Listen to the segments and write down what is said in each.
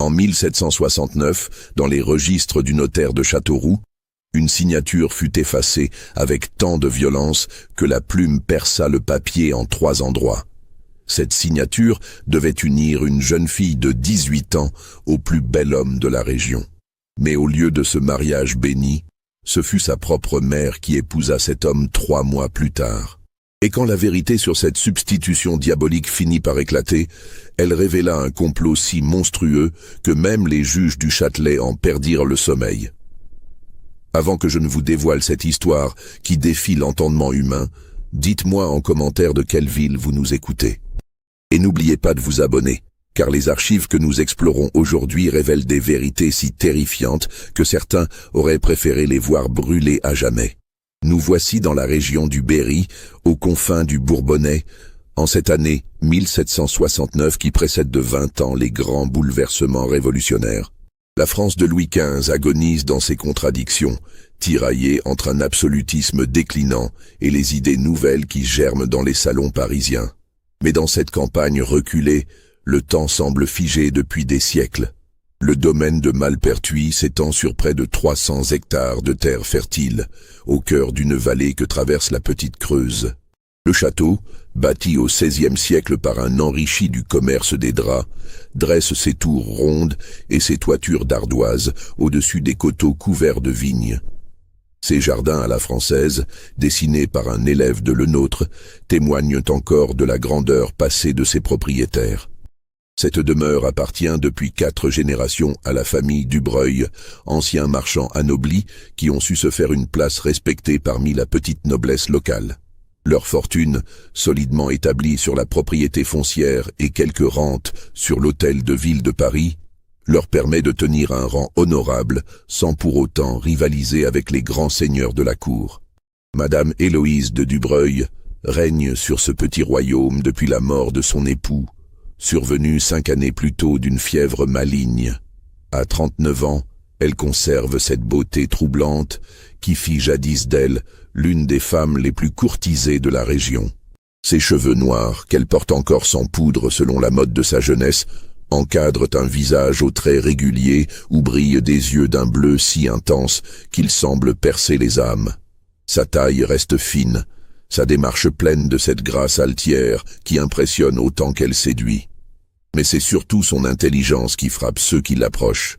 En 1769, dans les registres du notaire de Châteauroux, une signature fut effacée avec tant de violence que la plume perça le papier en 3 endroits. Cette signature devait unir une jeune fille de 18 ans au plus bel homme de la région. Mais au lieu de ce mariage béni, ce fut sa propre mère qui épousa cet homme 3 mois plus tard. Et quand la vérité sur cette substitution diabolique finit par éclater, elle révéla un complot si monstrueux que même les juges du Châtelet en perdirent le sommeil. Avant que je ne vous dévoile cette histoire qui défie l'entendement humain, dites-moi en commentaire de quelle ville vous nous écoutez. Et n'oubliez pas de vous abonner, car les archives que nous explorons aujourd'hui révèlent des vérités si terrifiantes que certains auraient préféré les voir brûler à jamais. Nous voici dans la région du Berry, aux confins du Bourbonnais, en cette année 1769 qui précède de 20 ans les grands bouleversements révolutionnaires. La France de Louis XV agonise dans ses contradictions, tiraillée entre un absolutisme déclinant et les idées nouvelles qui germent dans les salons parisiens. Mais dans cette campagne reculée, le temps semble figé depuis des siècles. Le domaine de Malpertuis s'étend sur près de 300 hectares de terre fertile, au cœur d'une vallée que traverse la Petite Creuse. Le château, bâti au XVIe siècle par un enrichi du commerce des draps, dresse ses tours rondes et ses toitures d'ardoise au-dessus des coteaux couverts de vignes. Ces jardins à la française, dessinés par un élève de Lenôtre, témoignent encore de la grandeur passée de ses propriétaires. Cette demeure appartient depuis 4 générations à la famille Dubreuil, anciens marchands anoblis qui ont su se faire une place respectée parmi la petite noblesse locale. Leur fortune, solidement établie sur la propriété foncière et quelques rentes sur l'hôtel de ville de Paris, leur permet de tenir un rang honorable sans pour autant rivaliser avec les grands seigneurs de la cour. Madame Héloïse de Dubreuil règne sur ce petit royaume depuis la mort de son époux, survenu 5 années plus tôt d'une fièvre maligne. À 39 ans, elle conserve cette beauté troublante qui fit jadis d'elle l'une des femmes les plus courtisées de la région. Ses cheveux noirs, qu'elle porte encore sans poudre selon la mode de sa jeunesse, encadrent un visage aux traits réguliers où brillent des yeux d'un bleu si intense qu'ils semblent percer les âmes. Sa taille reste fine, sa démarche pleine de cette grâce altière qui impressionne autant qu'elle séduit. Mais c'est surtout son intelligence qui frappe ceux qui l'approchent.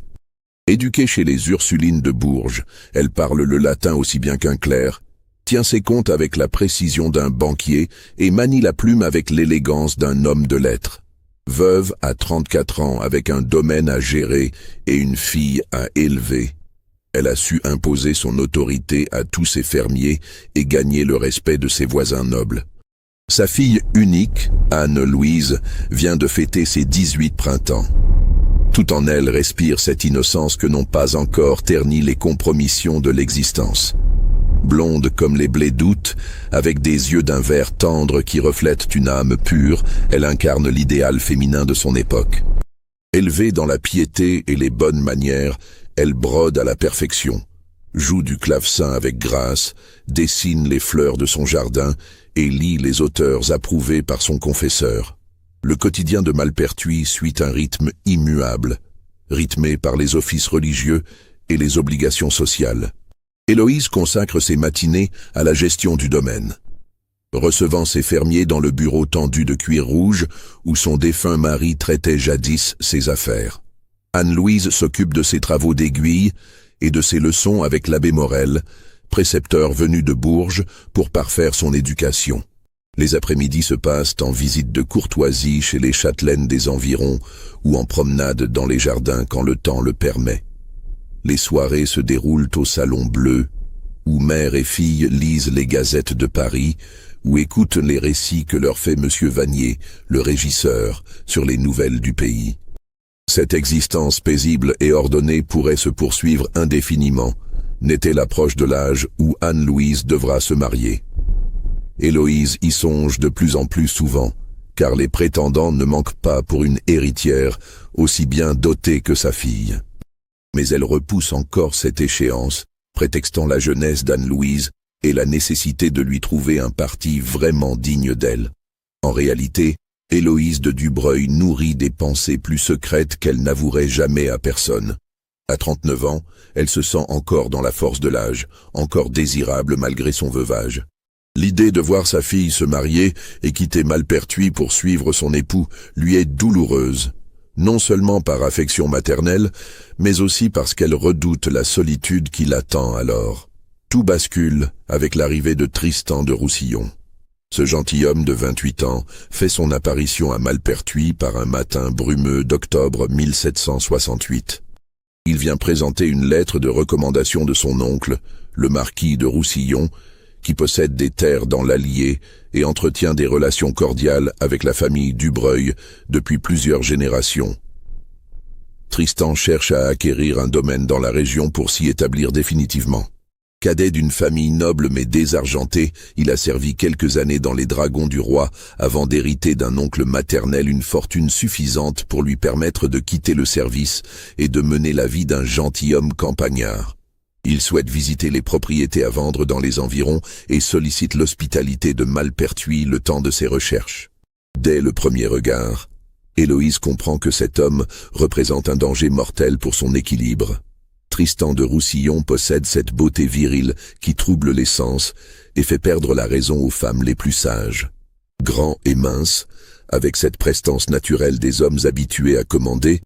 Éduquée chez les Ursulines de Bourges, elle parle le latin aussi bien qu'un clerc, tient ses comptes avec la précision d'un banquier et manie la plume avec l'élégance d'un homme de lettres. Veuve à 34 ans avec un domaine à gérer et une fille à élever, elle a su imposer son autorité à tous ses fermiers et gagner le respect de ses voisins nobles. Sa fille unique, Anne-Louise, vient de fêter ses 18 printemps. Tout en elle respire cette innocence que n'ont pas encore terni les compromissions de l'existence. Blonde comme les blés d'août, avec des yeux d'un vert tendre qui reflètent une âme pure, elle incarne l'idéal féminin de son époque. Élevée dans la piété et les bonnes manières, elle brode à la perfection, joue du clavecin avec grâce, dessine les fleurs de son jardin et lit les auteurs approuvés par son confesseur. Le quotidien de Malpertuis suit un rythme immuable, rythmé par les offices religieux et les obligations sociales. Héloïse consacre ses matinées à la gestion du domaine. Recevant ses fermiers dans le bureau tendu de cuir rouge où son défunt mari traitait jadis ses affaires. Anne-Louise s'occupe de ses travaux d'aiguille et de ses leçons avec l'abbé Morel, précepteur venu de Bourges pour parfaire son éducation. Les après-midi se passent en visite de courtoisie chez les châtelaines des environs ou en promenade dans les jardins quand le temps le permet. Les soirées se déroulent au Salon Bleu, où mère et fille lisent les gazettes de Paris, ou écoutent les récits que leur fait Monsieur Vanier, le régisseur, sur les nouvelles du pays. Cette existence paisible et ordonnée pourrait se poursuivre indéfiniment, n'était l'approche de l'âge où Anne-Louise devra se marier. Héloïse y songe de plus en plus souvent, car les prétendants ne manquent pas pour une héritière aussi bien dotée que sa fille. Mais elle repousse encore cette échéance, prétextant la jeunesse d'Anne-Louise et la nécessité de lui trouver un parti vraiment digne d'elle. En réalité, Héloïse de Dubreuil nourrit des pensées plus secrètes qu'elle n'avouerait jamais à personne. À 39 ans, elle se sent encore dans la force de l'âge, encore désirable malgré son veuvage. L'idée de voir sa fille se marier et quitter Malpertuis pour suivre son époux lui est douloureuse, non seulement par affection maternelle, mais aussi parce qu'elle redoute la solitude qui l'attend alors. Tout bascule avec l'arrivée de Tristan de Roussillon. Ce gentilhomme de 28 ans fait son apparition à Malpertuis par un matin brumeux d'octobre 1768. Il vient présenter une lettre de recommandation de son oncle, le marquis de Roussillon, qui possède des terres dans l'Allier et entretient des relations cordiales avec la famille Dubreuil depuis plusieurs générations. Tristan cherche à acquérir un domaine dans la région pour s'y établir définitivement. Cadet d'une famille noble mais désargentée, il a servi quelques années dans les dragons du roi avant d'hériter d'un oncle maternel une fortune suffisante pour lui permettre de quitter le service et de mener la vie d'un gentilhomme campagnard. Il souhaite visiter les propriétés à vendre dans les environs et sollicite l'hospitalité de Malpertuis le temps de ses recherches. Dès le premier regard, Héloïse comprend que cet homme représente un danger mortel pour son équilibre. Tristan de Roussillon possède cette beauté virile qui trouble les sens et fait perdre la raison aux femmes les plus sages. Grand et mince, avec cette prestance naturelle des hommes habitués à commander,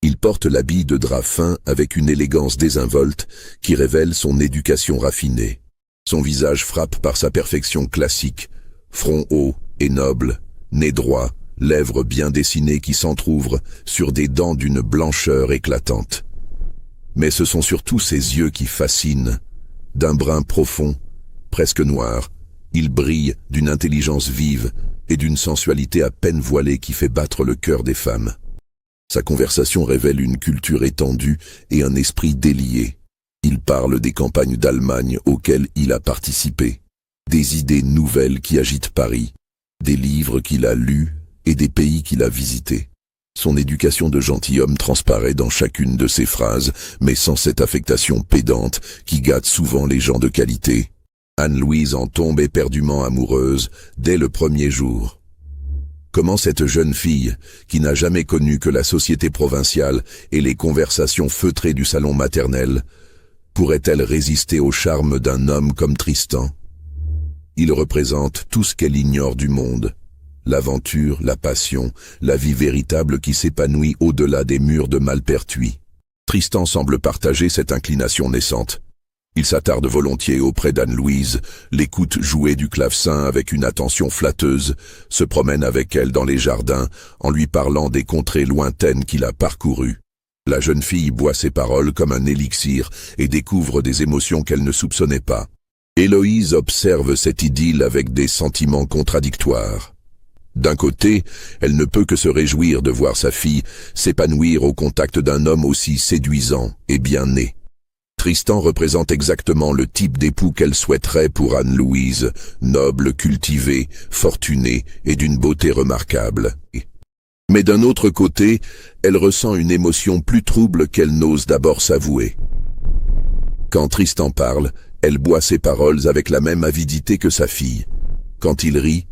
il porte l'habit de drap fin avec une élégance désinvolte qui révèle son éducation raffinée. Son visage frappe par sa perfection classique, front haut et noble, nez droit, lèvres bien dessinées qui s'entr'ouvrent sur des dents d'une blancheur éclatante. Mais ce sont surtout ses yeux qui fascinent. D'un brun profond, presque noir, il brille d'une intelligence vive et d'une sensualité à peine voilée qui fait battre le cœur des femmes. Sa conversation révèle une culture étendue et un esprit délié. Il parle des campagnes d'Allemagne auxquelles il a participé, des idées nouvelles qui agitent Paris, des livres qu'il a lus et des pays qu'il a visités. Son éducation de gentilhomme transparaît dans chacune de ses phrases, mais sans cette affectation pédante qui gâte souvent les gens de qualité. Anne-Louise en tombe éperdument amoureuse dès le premier jour. Comment cette jeune fille, qui n'a jamais connu que la société provinciale et les conversations feutrées du salon maternel, pourrait-elle résister au charme d'un homme comme Tristan? Il représente tout ce qu'elle ignore du monde. L'aventure, la passion, la vie véritable qui s'épanouit au-delà des murs de Malpertuis. Tristan semble partager cette inclination naissante. Il s'attarde volontiers auprès d'Anne-Louise, l'écoute jouer du clavecin avec une attention flatteuse, se promène avec elle dans les jardins en lui parlant des contrées lointaines qu'il a parcourues. La jeune fille boit ses paroles comme un élixir et découvre des émotions qu'elle ne soupçonnait pas. Héloïse observe cette idylle avec des sentiments contradictoires. D'un côté, elle ne peut que se réjouir de voir sa fille s'épanouir au contact d'un homme aussi séduisant et bien né. Tristan représente exactement le type d'époux qu'elle souhaiterait pour Anne-Louise, noble, cultivé, fortuné et d'une beauté remarquable. Mais d'un autre côté, elle ressent une émotion plus trouble qu'elle n'ose d'abord s'avouer. Quand Tristan parle, elle boit ses paroles avec la même avidité que sa fille. Quand il rit,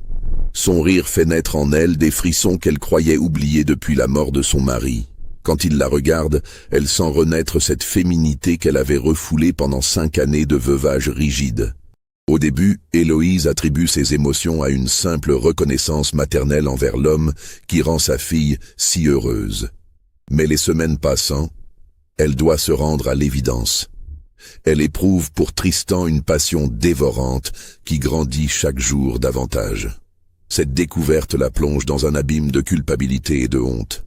son rire fait naître en elle des frissons qu'elle croyait oublier depuis la mort de son mari. Quand il la regarde, elle sent renaître cette féminité qu'elle avait refoulée pendant 5 années de veuvage rigide. Au début, Héloïse attribue ses émotions à une simple reconnaissance maternelle envers l'homme qui rend sa fille si heureuse. Mais les semaines passant, elle doit se rendre à l'évidence. Elle éprouve pour Tristan une passion dévorante qui grandit chaque jour davantage. Cette découverte la plonge dans un abîme de culpabilité et de honte.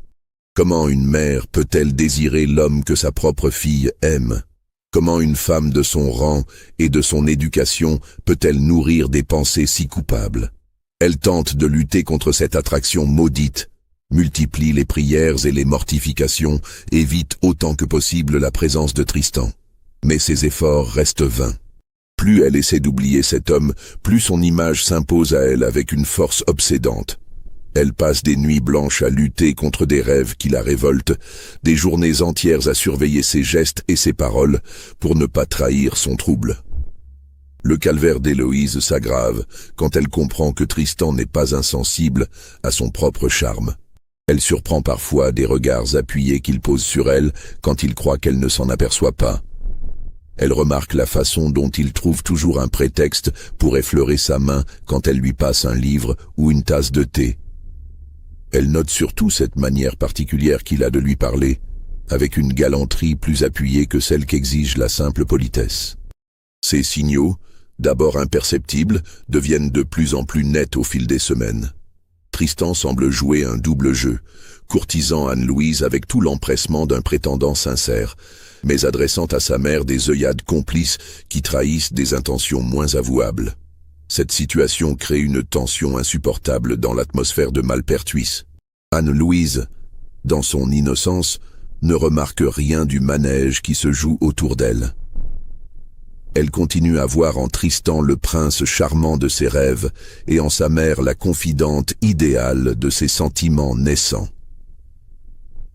Comment une mère peut-elle désirer l'homme que sa propre fille aime? Comment une femme de son rang et de son éducation peut-elle nourrir des pensées si coupables? Elle tente de lutter contre cette attraction maudite, multiplie les prières et les mortifications, évite autant que possible la présence de Tristan. Mais ses efforts restent vains. Plus elle essaie d'oublier cet homme, plus son image s'impose à elle avec une force obsédante. Elle passe des nuits blanches à lutter contre des rêves qui la révoltent, des journées entières à surveiller ses gestes et ses paroles pour ne pas trahir son trouble. Le calvaire d'Héloïse s'aggrave quand elle comprend que Tristan n'est pas insensible à son propre charme. Elle surprend parfois des regards appuyés qu'il pose sur elle quand il croit qu'elle ne s'en aperçoit pas. Elle remarque la façon dont il trouve toujours un prétexte pour effleurer sa main quand elle lui passe un livre ou une tasse de thé. Elle note surtout cette manière particulière qu'il a de lui parler, avec une galanterie plus appuyée que celle qu'exige la simple politesse. Ces signaux, d'abord imperceptibles, deviennent de plus en plus nets au fil des semaines. Tristan semble jouer un double jeu, courtisant Anne-Louise avec tout l'empressement d'un prétendant sincère, mais adressant à sa mère des œillades complices qui trahissent des intentions moins avouables. Cette situation crée une tension insupportable dans l'atmosphère de Malpertuis. Anne-Louise, dans son innocence, ne remarque rien du manège qui se joue autour d'elle. Elle continue à voir en Tristan le prince charmant de ses rêves et en sa mère la confidente idéale de ses sentiments naissants.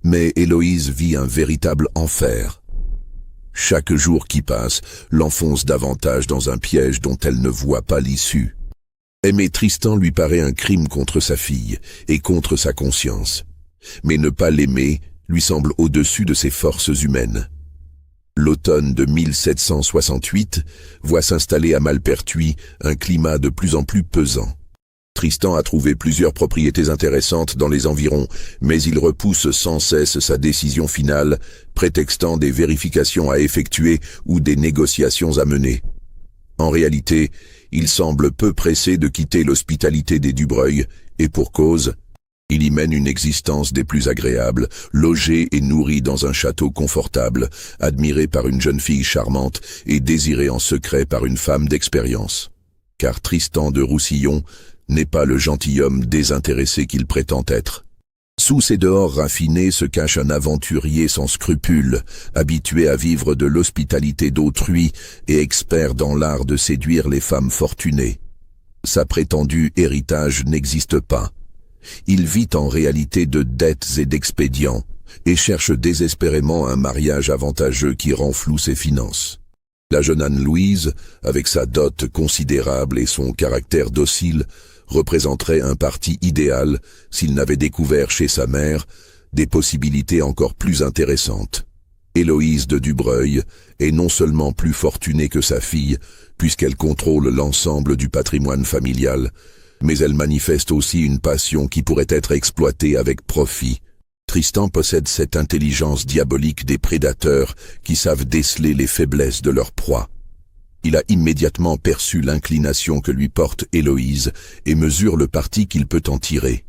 Mais Héloïse vit un véritable enfer. Chaque jour qui passe l'enfonce davantage dans un piège dont elle ne voit pas l'issue. Aimer Tristan lui paraît un crime contre sa fille et contre sa conscience. Mais ne pas l'aimer lui semble au-dessus de ses forces humaines. L'automne de 1768 voit s'installer à Malpertuis un climat de plus en plus pesant. Tristan a trouvé plusieurs propriétés intéressantes dans les environs, mais il repousse sans cesse sa décision finale, prétextant des vérifications à effectuer ou des négociations à mener. En réalité, il semble peu pressé de quitter l'hospitalité des Dubreuil, et pour cause, il y mène une existence des plus agréables, logé et nourri dans un château confortable, admiré par une jeune fille charmante et désiré en secret par une femme d'expérience. Car Tristan de Roussillon n'est pas le gentilhomme désintéressé qu'il prétend être. Sous ses dehors raffinés se cache un aventurier sans scrupules, habitué à vivre de l'hospitalité d'autrui et expert dans l'art de séduire les femmes fortunées. Sa prétendue héritage n'existe pas. Il vit en réalité de dettes et d'expédients, et cherche désespérément un mariage avantageux qui renfloue ses finances. La jeune Anne-Louise, avec sa dot considérable et son caractère docile, représenterait un parti idéal s'il n'avait découvert chez sa mère des possibilités encore plus intéressantes. Héloïse de Dubreuil est non seulement plus fortunée que sa fille, puisqu'elle contrôle l'ensemble du patrimoine familial, mais elle manifeste aussi une passion qui pourrait être exploitée avec profit. Tristan possède cette intelligence diabolique des prédateurs qui savent déceler les faiblesses de leur proie. Il a immédiatement perçu l'inclination que lui porte Héloïse et mesure le parti qu'il peut en tirer.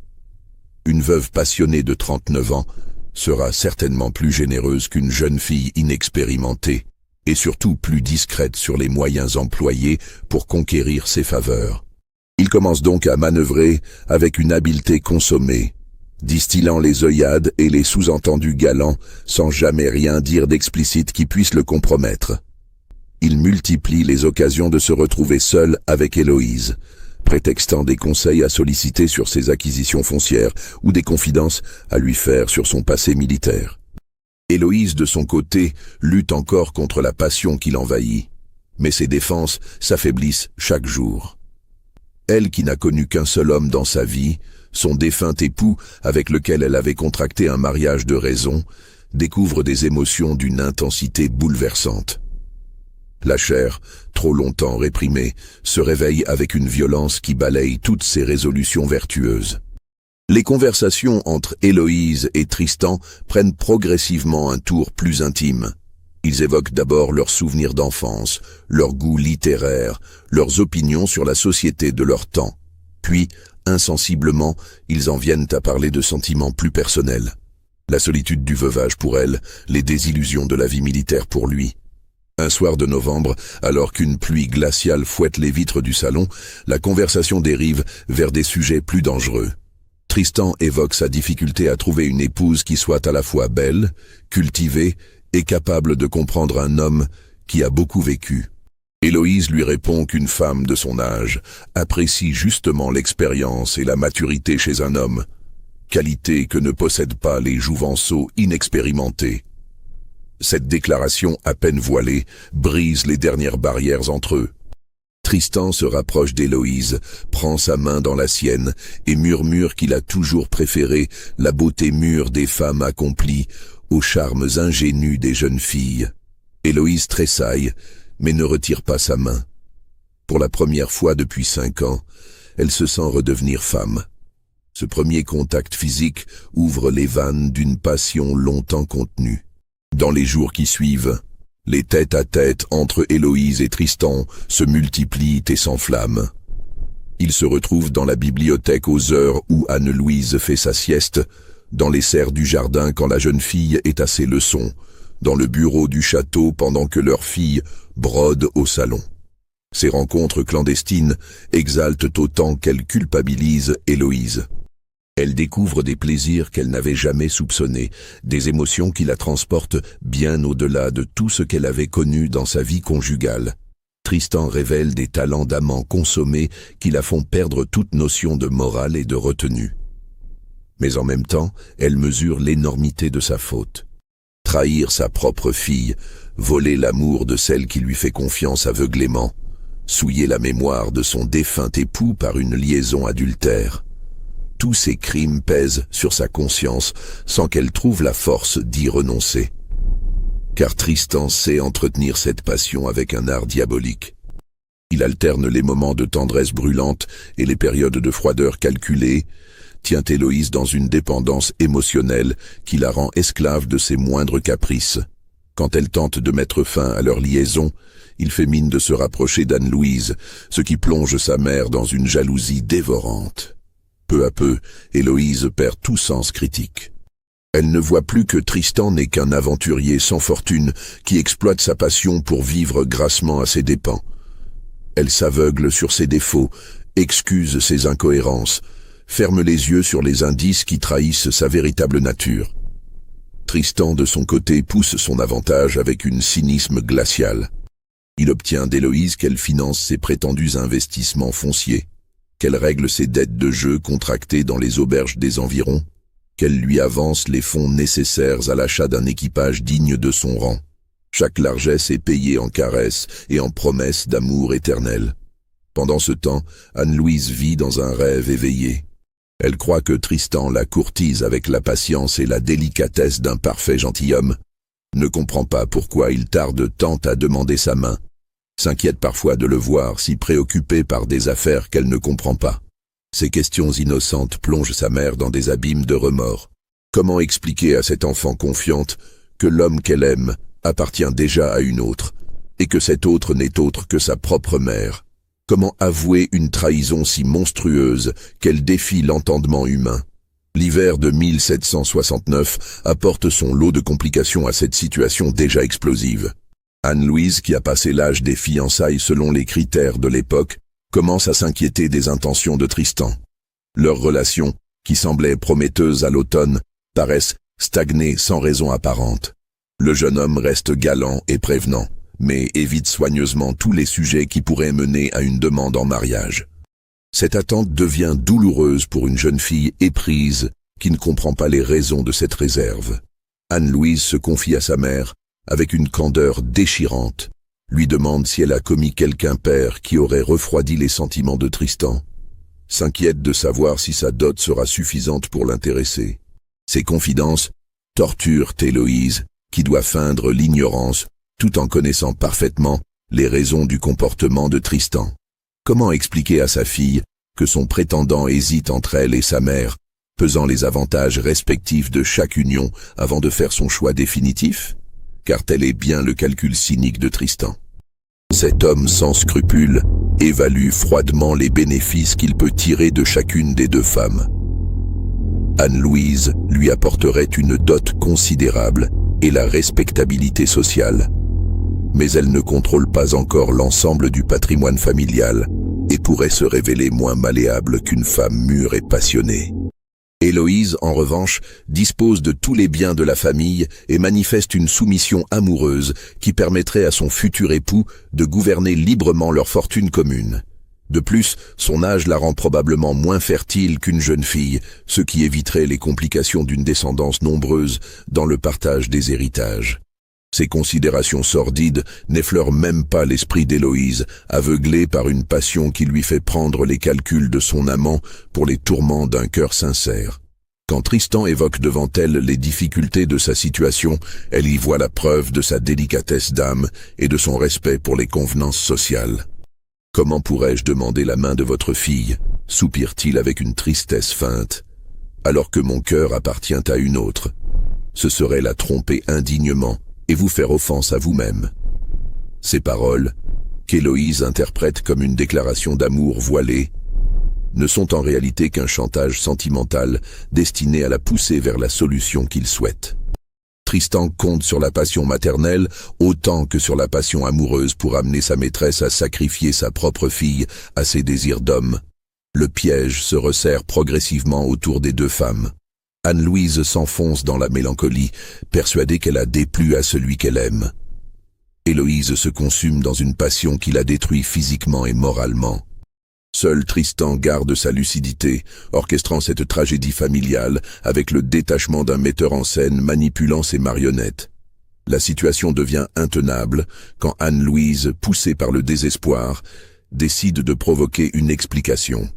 Une veuve passionnée de 39 ans sera certainement plus généreuse qu'une jeune fille inexpérimentée, et surtout plus discrète sur les moyens employés pour conquérir ses faveurs. Il commence donc à manœuvrer avec une habileté consommée, distillant les œillades et les sous-entendus galants sans jamais rien dire d'explicite qui puisse le compromettre. Il multiplie les occasions de se retrouver seul avec Héloïse, prétextant des conseils à solliciter sur ses acquisitions foncières ou des confidences à lui faire sur son passé militaire. Héloïse, de son côté, lutte encore contre la passion qui l'envahit, mais ses défenses s'affaiblissent chaque jour. Elle qui n'a connu qu'un seul homme dans sa vie, son défunt époux avec lequel elle avait contracté un mariage de raison, découvre des émotions d'une intensité bouleversante. La chair, trop longtemps réprimée, se réveille avec une violence qui balaye toutes ses résolutions vertueuses. Les conversations entre Héloïse et Tristan prennent progressivement un tour plus intime. Ils évoquent d'abord leurs souvenirs d'enfance, leurs goûts littéraires, leurs opinions sur la société de leur temps. Puis, insensiblement, ils en viennent à parler de sentiments plus personnels. La solitude du veuvage pour elle, les désillusions de la vie militaire pour lui. Un soir de novembre, alors qu'une pluie glaciale fouette les vitres du salon, la conversation dérive vers des sujets plus dangereux. Tristan évoque sa difficulté à trouver une épouse qui soit à la fois belle, cultivée et capable de comprendre un homme qui a beaucoup vécu. Héloïse lui répond qu'une femme de son âge apprécie justement l'expérience et la maturité chez un homme, qualité que ne possèdent pas les jouvenceaux inexpérimentés. Cette déclaration à peine voilée brise les dernières barrières entre eux. Tristan se rapproche d'Héloïse, prend sa main dans la sienne et murmure qu'il a toujours préféré la beauté mûre des femmes accomplies aux charmes ingénus des jeunes filles. Héloïse tressaille, mais ne retire pas sa main. Pour la première fois depuis 5 ans, elle se sent redevenir femme. Ce premier contact physique ouvre les vannes d'une passion longtemps contenue. Dans les jours qui suivent, les tête-à-tête entre Héloïse et Tristan se multiplient et s'enflamment. Ils se retrouvent dans la bibliothèque aux heures où Anne-Louise fait sa sieste, dans les serres du jardin quand la jeune fille est à ses leçons, dans le bureau du château pendant que leur fille brode au salon. Ces rencontres clandestines exaltent autant qu'elles culpabilisent Héloïse. Elle découvre des plaisirs qu'elle n'avait jamais soupçonnés, des émotions qui la transportent bien au-delà de tout ce qu'elle avait connu dans sa vie conjugale. Tristan révèle des talents d'amant consommés qui la font perdre toute notion de morale et de retenue. Mais en même temps, elle mesure l'énormité de sa faute. Trahir sa propre fille, voler l'amour de celle qui lui fait confiance aveuglément, souiller la mémoire de son défunt époux par une liaison adultère. Tous ces crimes pèsent sur sa conscience sans qu'elle trouve la force d'y renoncer. Car Tristan sait entretenir cette passion avec un art diabolique. Il alterne les moments de tendresse brûlante et les périodes de froideur calculée, tient Héloïse dans une dépendance émotionnelle qui la rend esclave de ses moindres caprices. Quand elle tente de mettre fin à leur liaison, il fait mine de se rapprocher d'Anne-Louise, ce qui plonge sa mère dans une jalousie dévorante. Peu à peu, Héloïse perd tout sens critique. Elle ne voit plus que Tristan n'est qu'un aventurier sans fortune qui exploite sa passion pour vivre grassement à ses dépens. Elle s'aveugle sur ses défauts, excuse ses incohérences, ferme les yeux sur les indices qui trahissent sa véritable nature. Tristan, de son côté, pousse son avantage avec un cynisme glacial. Il obtient d'Héloïse qu'elle finance ses prétendus investissements fonciers, qu'elle règle ses dettes de jeu contractées dans les auberges des environs, qu'elle lui avance les fonds nécessaires à l'achat d'un équipage digne de son rang. Chaque largesse est payée en caresses et en promesses d'amour éternel. Pendant ce temps, Anne-Louise vit dans un rêve éveillé. Elle croit que Tristan la courtise avec la patience et la délicatesse d'un parfait gentilhomme, ne comprend pas pourquoi il tarde tant à demander sa main, s'inquiète parfois de le voir si préoccupé par des affaires qu'elle ne comprend pas. Ces questions innocentes plongent sa mère dans des abîmes de remords. Comment expliquer à cette enfant confiante que l'homme qu'elle aime appartient déjà à une autre, et que cette autre n'est autre que sa propre mère? Comment avouer une trahison si monstrueuse qu'elle défie l'entendement humain? L'hiver de 1769 apporte son lot de complications à cette situation déjà explosive. Anne-Louise, qui a passé l'âge des fiançailles selon les critères de l'époque, commence à s'inquiéter des intentions de Tristan. Leur relation, qui semblait prometteuse à l'automne, paraissent stagner sans raison apparente. Le jeune homme reste galant et prévenant, mais évite soigneusement tous les sujets qui pourraient mener à une demande en mariage. Cette attente devient douloureuse pour une jeune fille éprise qui ne comprend pas les raisons de cette réserve. Anne-Louise se confie à sa mère avec une candeur déchirante, lui demande si elle a commis quelque impair qui aurait refroidi les sentiments de Tristan, s'inquiète de savoir si sa dot sera suffisante pour l'intéresser. Ces confidences torturent Héloïse, qui doit feindre l'ignorance tout en connaissant parfaitement les raisons du comportement de Tristan. Comment expliquer à sa fille que son prétendant hésite entre elle et sa mère, pesant les avantages respectifs de chaque union avant de faire son choix définitif? Car tel est bien le calcul cynique de Tristan. Cet homme sans scrupules évalue froidement les bénéfices qu'il peut tirer de chacune des deux femmes. Anne-Louise lui apporterait une dot considérable et la respectabilité sociale. Mais elle ne contrôle pas encore l'ensemble du patrimoine familial et pourrait se révéler moins malléable qu'une femme mûre et passionnée. Héloïse, en revanche, dispose de tous les biens de la famille et manifeste une soumission amoureuse qui permettrait à son futur époux de gouverner librement leur fortune commune. De plus, son âge la rend probablement moins fertile qu'une jeune fille, ce qui éviterait les complications d'une descendance nombreuse dans le partage des héritages. Ces considérations sordides n'effleurent même pas l'esprit d'Héloïse, aveuglée par une passion qui lui fait prendre les calculs de son amant pour les tourments d'un cœur sincère. Quand Tristan évoque devant elle les difficultés de sa situation, elle y voit la preuve de sa délicatesse d'âme et de son respect pour les convenances sociales. « Comment pourrais-je demander la main de votre fille ?» soupire-t-il avec une tristesse feinte, « alors que mon cœur appartient à une autre. Ce serait la tromper indignement et vous faire offense à vous-même. » Ces paroles, qu'Héloïse interprète comme une déclaration d'amour voilée, ne sont en réalité qu'un chantage sentimental destiné à la pousser vers la solution qu'il souhaite. Tristan compte sur la passion maternelle autant que sur la passion amoureuse pour amener sa maîtresse à sacrifier sa propre fille à ses désirs d'homme. Le piège se resserre progressivement autour des deux femmes. Anne-Louise s'enfonce dans la mélancolie, persuadée qu'elle a déplu à celui qu'elle aime. Héloïse se consume dans une passion qui la détruit physiquement et moralement. Seul Tristan garde sa lucidité, orchestrant cette tragédie familiale avec le détachement d'un metteur en scène manipulant ses marionnettes. La situation devient intenable quand Anne-Louise, poussée par le désespoir, décide de provoquer une explication.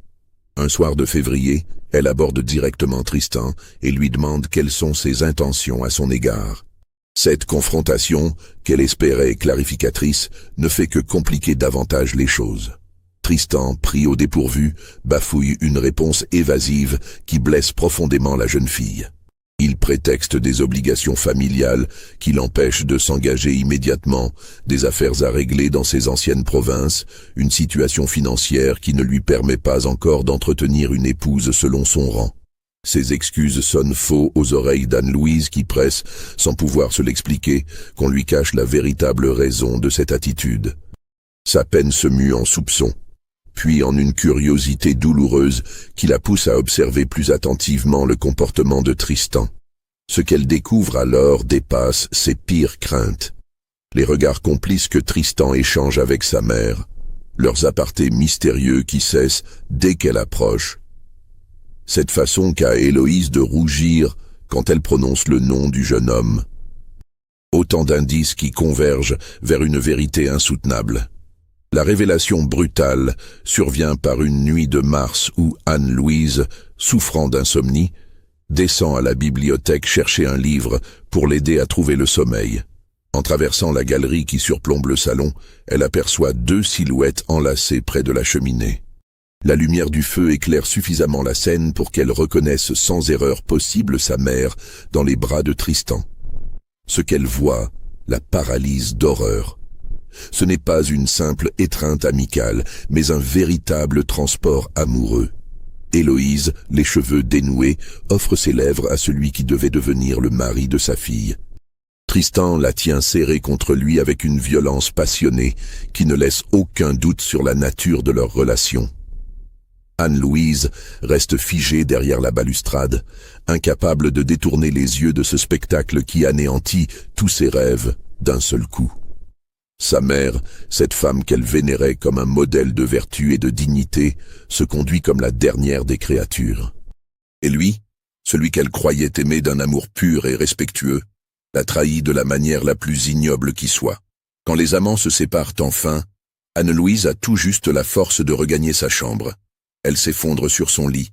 Un soir de février, elle aborde directement Tristan et lui demande quelles sont ses intentions à son égard. Cette confrontation, qu'elle espérait clarificatrice, ne fait que compliquer davantage les choses. Tristan, pris au dépourvu, bafouille une réponse évasive qui blesse profondément la jeune fille. Il prétexte des obligations familiales qui l'empêchent de s'engager immédiatement, des affaires à régler dans ses anciennes provinces, une situation financière qui ne lui permet pas encore d'entretenir une épouse selon son rang. Ces excuses sonnent faux aux oreilles d'Anne-Louise qui presse, sans pouvoir se l'expliquer, qu'on lui cache la véritable raison de cette attitude. Sa peine se mue en soupçon, puis en une curiosité douloureuse qui la pousse à observer plus attentivement le comportement de Tristan. Ce qu'elle découvre alors dépasse ses pires craintes. Les regards complices que Tristan échange avec sa mère, leurs apartés mystérieux qui cessent dès qu'elle approche. Cette façon qu'a Héloïse de rougir quand elle prononce le nom du jeune homme. Autant d'indices qui convergent vers une vérité insoutenable. La révélation brutale survient par une nuit de mars où Anne-Louise, souffrant d'insomnie, descend à la bibliothèque chercher un livre pour l'aider à trouver le sommeil. En traversant la galerie qui surplombe le salon, elle aperçoit deux silhouettes enlacées près de la cheminée. La lumière du feu éclaire suffisamment la scène pour qu'elle reconnaisse sans erreur possible sa mère dans les bras de Tristan. Ce qu'elle voit la paralyse d'horreur. Ce n'est pas une simple étreinte amicale, mais un véritable transport amoureux. Héloïse, les cheveux dénoués, offre ses lèvres à celui qui devait devenir le mari de sa fille. Tristan la tient serrée contre lui avec une violence passionnée qui ne laisse aucun doute sur la nature de leur relation. Anne-Louise reste figée derrière la balustrade, incapable de détourner les yeux de ce spectacle qui anéantit tous ses rêves d'un seul coup. Sa mère, cette femme qu'elle vénérait comme un modèle de vertu et de dignité, se conduit comme la dernière des créatures. Et lui, celui qu'elle croyait aimer d'un amour pur et respectueux, la trahit de la manière la plus ignoble qui soit. Quand les amants se séparent enfin, Anne-Louise a tout juste la force de regagner sa chambre. Elle s'effondre sur son lit,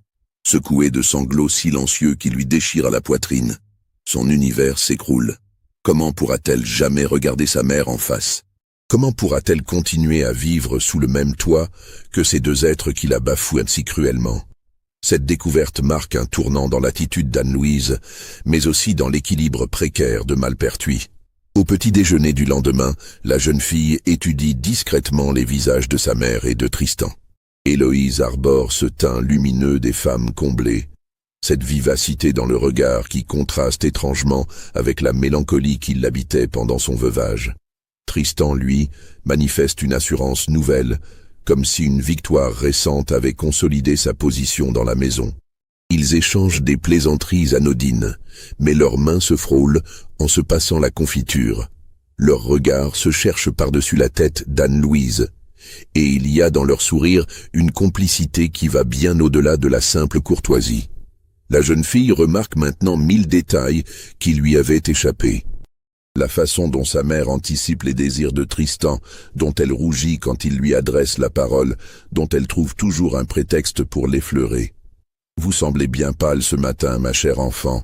secouée de sanglots silencieux qui lui déchirent la poitrine. Son univers s'écroule. Comment pourra-t-elle jamais regarder sa mère en face ? Comment pourra-t-elle continuer à vivre sous le même toit que ces deux êtres qui la bafouent si cruellement ? Cette découverte marque un tournant dans l'attitude d'Anne-Louise, mais aussi dans l'équilibre précaire de Malpertuis. Au petit déjeuner du lendemain, la jeune fille étudie discrètement les visages de sa mère et de Tristan. Héloïse arbore ce teint lumineux des femmes comblées, cette vivacité dans le regard qui contraste étrangement avec la mélancolie qui l'habitait pendant son veuvage. Tristan, lui, manifeste une assurance nouvelle, comme si une victoire récente avait consolidé sa position dans la maison. Ils échangent des plaisanteries anodines, mais leurs mains se frôlent en se passant la confiture. Leurs regards se cherchent par-dessus la tête d'Anne-Louise, et il y a dans leur sourire une complicité qui va bien au-delà de la simple courtoisie. La jeune fille remarque maintenant 1000 détails qui lui avaient échappé. La façon dont sa mère anticipe les désirs de Tristan, dont elle rougit quand il lui adresse la parole, dont elle trouve toujours un prétexte pour l'effleurer. « Vous semblez bien pâle ce matin, ma chère enfant »,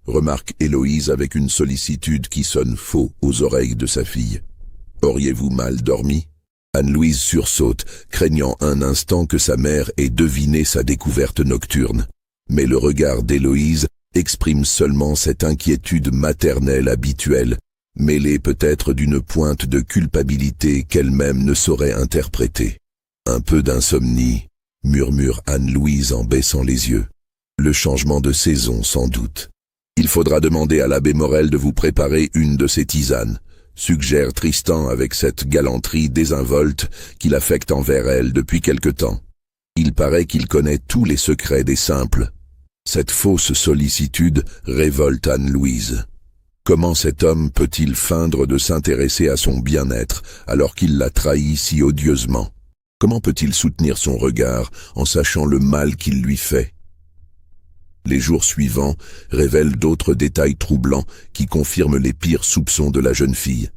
remarque Héloïse avec une sollicitude qui sonne faux aux oreilles de sa fille. « Auriez-vous mal dormi ?» Anne-Louise sursaute, craignant un instant que sa mère ait deviné sa découverte nocturne. Mais le regard d'Héloïse exprime seulement cette inquiétude maternelle habituelle, mêlée peut-être d'une pointe de culpabilité qu'elle-même ne saurait interpréter. « Un peu d'insomnie », murmure Anne-Louise en baissant les yeux. « Le changement de saison, sans doute. Il faudra demander à l'abbé Morel de vous préparer une de ces tisanes, » suggère Tristan avec cette galanterie désinvolte qu'il affecte envers elle depuis quelque temps. Il paraît qu'il connaît tous les secrets des simples. Cette fausse sollicitude révolte Anne-Louise. Comment cet homme peut-il feindre de s'intéresser à son bien-être alors qu'il l'a trahi si odieusement? Comment peut-il soutenir son regard en sachant le mal qu'il lui fait? Les jours suivants révèlent d'autres détails troublants qui confirment les pires soupçons de la jeune fille.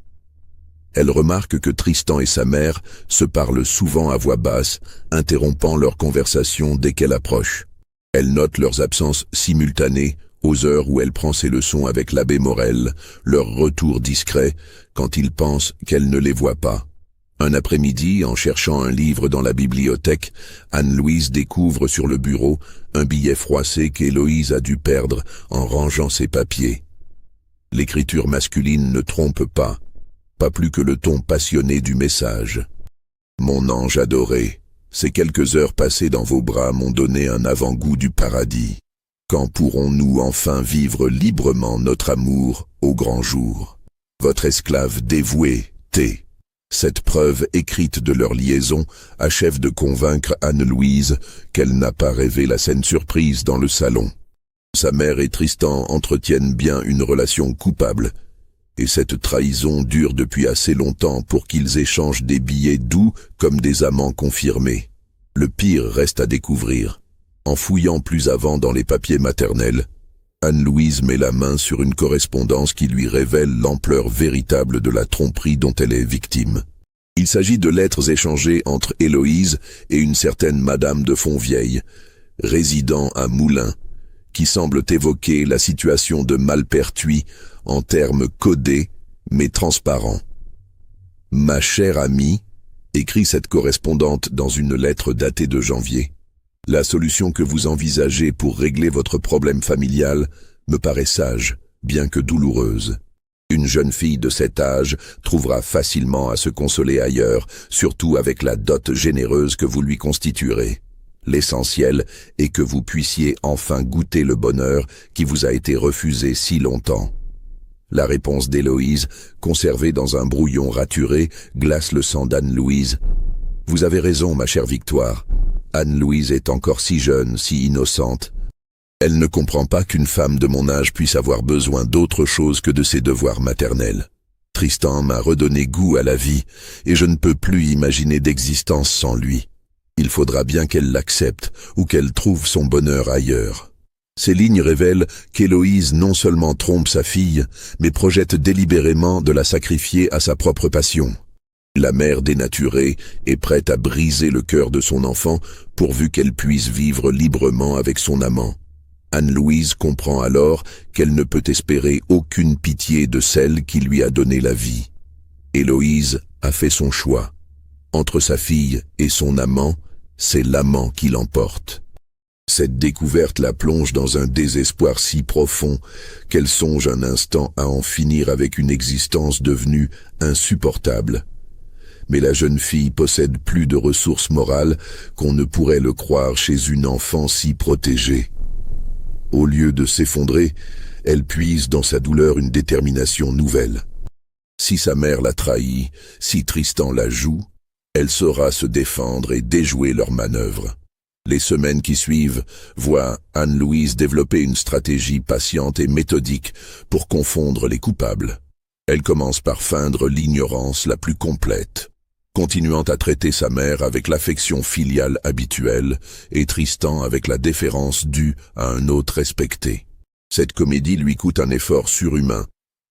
Elle remarque que Tristan et sa mère se parlent souvent à voix basse, interrompant leur conversation dès qu'elle approche. Elle note leurs absences simultanées aux heures où elle prend ses leçons avec l'abbé Morel, leur retour discret quand il pense qu'elle ne les voit pas. Un après-midi, en cherchant un livre dans la bibliothèque, Anne-Louise découvre sur le bureau un billet froissé qu'Héloïse a dû perdre en rangeant ses papiers. L'écriture masculine ne trompe pas plus que le ton passionné du message. « Mon ange adoré, ces quelques heures passées dans vos bras m'ont donné un avant-goût du paradis. Quand pourrons-nous enfin vivre librement notre amour au grand jour? Votre esclave dévouée, T. » Cette preuve écrite de leur liaison achève de convaincre Anne-Louise qu'elle n'a pas rêvé la scène surprise dans le salon. Sa mère et Tristan entretiennent bien une relation coupable, et cette trahison dure depuis assez longtemps pour qu'ils échangent des billets doux comme des amants confirmés. Le pire reste à découvrir. En fouillant plus avant dans les papiers maternels, Anne-Louise met la main sur une correspondance qui lui révèle l'ampleur véritable de la tromperie dont elle est victime. Il s'agit de lettres échangées entre Héloïse et une certaine Madame de Fontvieille, résidant à Moulins, qui semblent évoquer la situation de Malpertuis en termes codés mais transparents. « Ma chère amie », écrit cette correspondante dans une lettre datée de janvier, « la solution que vous envisagez pour régler votre problème familial me paraît sage, bien que douloureuse. Une jeune fille de cet âge trouvera facilement à se consoler ailleurs, surtout avec la dot généreuse que vous lui constituerez. L'essentiel est que vous puissiez enfin goûter le bonheur qui vous a été refusé si longtemps. » La réponse d'Héloïse, conservée dans un brouillon raturé, glace le sang d'Anne-Louise. « Vous avez raison, ma chère Victoire. Anne-Louise est encore si jeune, si innocente. Elle ne comprend pas qu'une femme de mon âge puisse avoir besoin d'autre chose que de ses devoirs maternels. Tristan m'a redonné goût à la vie, et je ne peux plus imaginer d'existence sans lui. Il faudra bien qu'elle l'accepte, ou qu'elle trouve son bonheur ailleurs. » Ces lignes révèlent qu'Héloïse non seulement trompe sa fille, mais projette délibérément de la sacrifier à sa propre passion. La mère dénaturée est prête à briser le cœur de son enfant pourvu qu'elle puisse vivre librement avec son amant. Anne-Louise comprend alors qu'elle ne peut espérer aucune pitié de celle qui lui a donné la vie. Héloïse a fait son choix. Entre sa fille et son amant, c'est l'amant qui l'emporte. Cette découverte la plonge dans un désespoir si profond qu'elle songe un instant à en finir avec une existence devenue insupportable. Mais la jeune fille possède plus de ressources morales qu'on ne pourrait le croire chez une enfant si protégée. Au lieu de s'effondrer, elle puise dans sa douleur une détermination nouvelle. Si sa mère l'a trahie, si Tristan la joue, elle saura se défendre et déjouer leurs manœuvres. Les semaines qui suivent voient Anne-Louise développer une stratégie patiente et méthodique pour confondre les coupables. Elle commence par feindre l'ignorance la plus complète, continuant à traiter sa mère avec l'affection filiale habituelle et Tristan avec la déférence due à un hôte respecté. Cette comédie lui coûte un effort surhumain,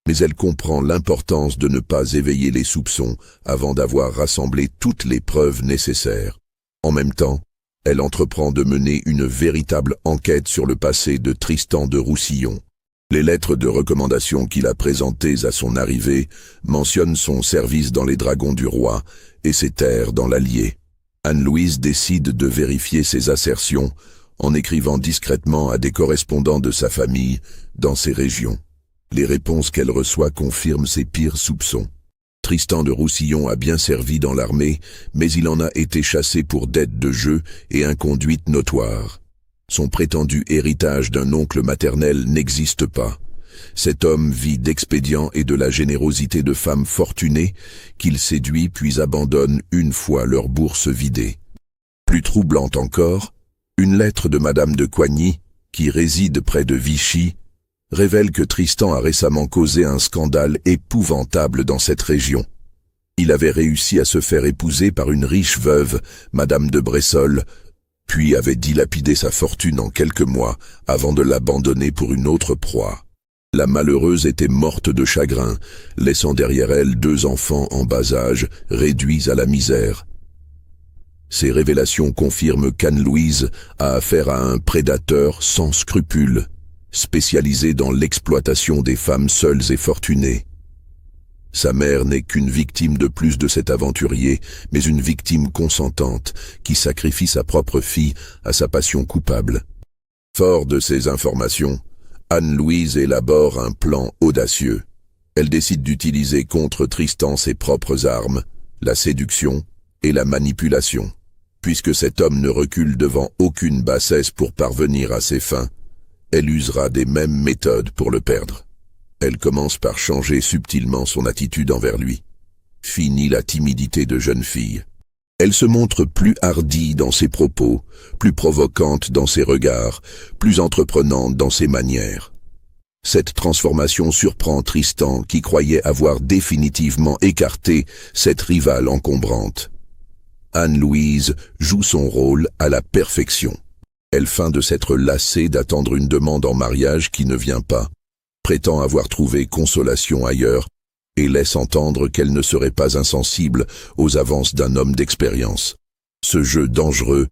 Mais elle comprend l'importance de ne pas éveiller les soupçons avant d'avoir rassemblé toutes les preuves nécessaires. En même temps, elle entreprend de mener une véritable enquête sur le passé de Tristan de Roussillon. Les lettres de recommandation qu'il a présentées à son arrivée mentionnent son service dans les Dragons du Roi et ses terres dans l'Allier. Anne-Louise décide de vérifier ses assertions en écrivant discrètement à des correspondants de sa famille dans ces régions. Les réponses qu'elle reçoit confirment ses pires soupçons. Tristan de Roussillon a bien servi dans l'armée, mais il en a été chassé pour dette de jeu et inconduite notoire. Son prétendu héritage d'un oncle maternel n'existe pas. Cet homme vit d'expédients et de la générosité de femmes fortunées qu'il séduit puis abandonne une fois leur bourse vidée. Plus troublante encore, une lettre de Madame de Coigny, qui réside près de Vichy, révèle que Tristan a récemment causé un scandale épouvantable dans cette région. Il avait réussi à se faire épouser par une riche veuve, Madame de Bressolles, puis avait dilapidé sa fortune en quelques mois avant de l'abandonner pour une autre proie. La malheureuse était morte de chagrin, laissant derrière elle 2 enfants en bas âge, réduits à la misère. Ces révélations confirment qu'Anne-Louise a affaire à un prédateur sans scrupules, spécialisé dans l'exploitation des femmes seules et fortunées. Sa mère n'est qu'une victime de plus de cet aventurier, mais une victime consentante, qui sacrifie sa propre fille à sa passion coupable. Fort de ces informations, Anne-Louise élabore un plan audacieux. Elle décide d'utiliser contre Tristan ses propres armes, la séduction et la manipulation. Puisque cet homme ne recule devant aucune bassesse pour parvenir à ses fins, elle usera des mêmes méthodes pour le perdre. Elle commence par changer subtilement son attitude envers lui. Fini la timidité de jeune fille. Elle se montre plus hardie dans ses propos, plus provocante dans ses regards, plus entreprenante dans ses manières. Cette transformation surprend Tristan qui croyait avoir définitivement écarté cette rivale encombrante. Anne-Louise joue son rôle à la perfection. Elle feint de s'être lassée d'attendre une demande en mariage qui ne vient pas, prétend avoir trouvé consolation ailleurs et laisse entendre qu'elle ne serait pas insensible aux avances d'un homme d'expérience. Ce jeu dangereux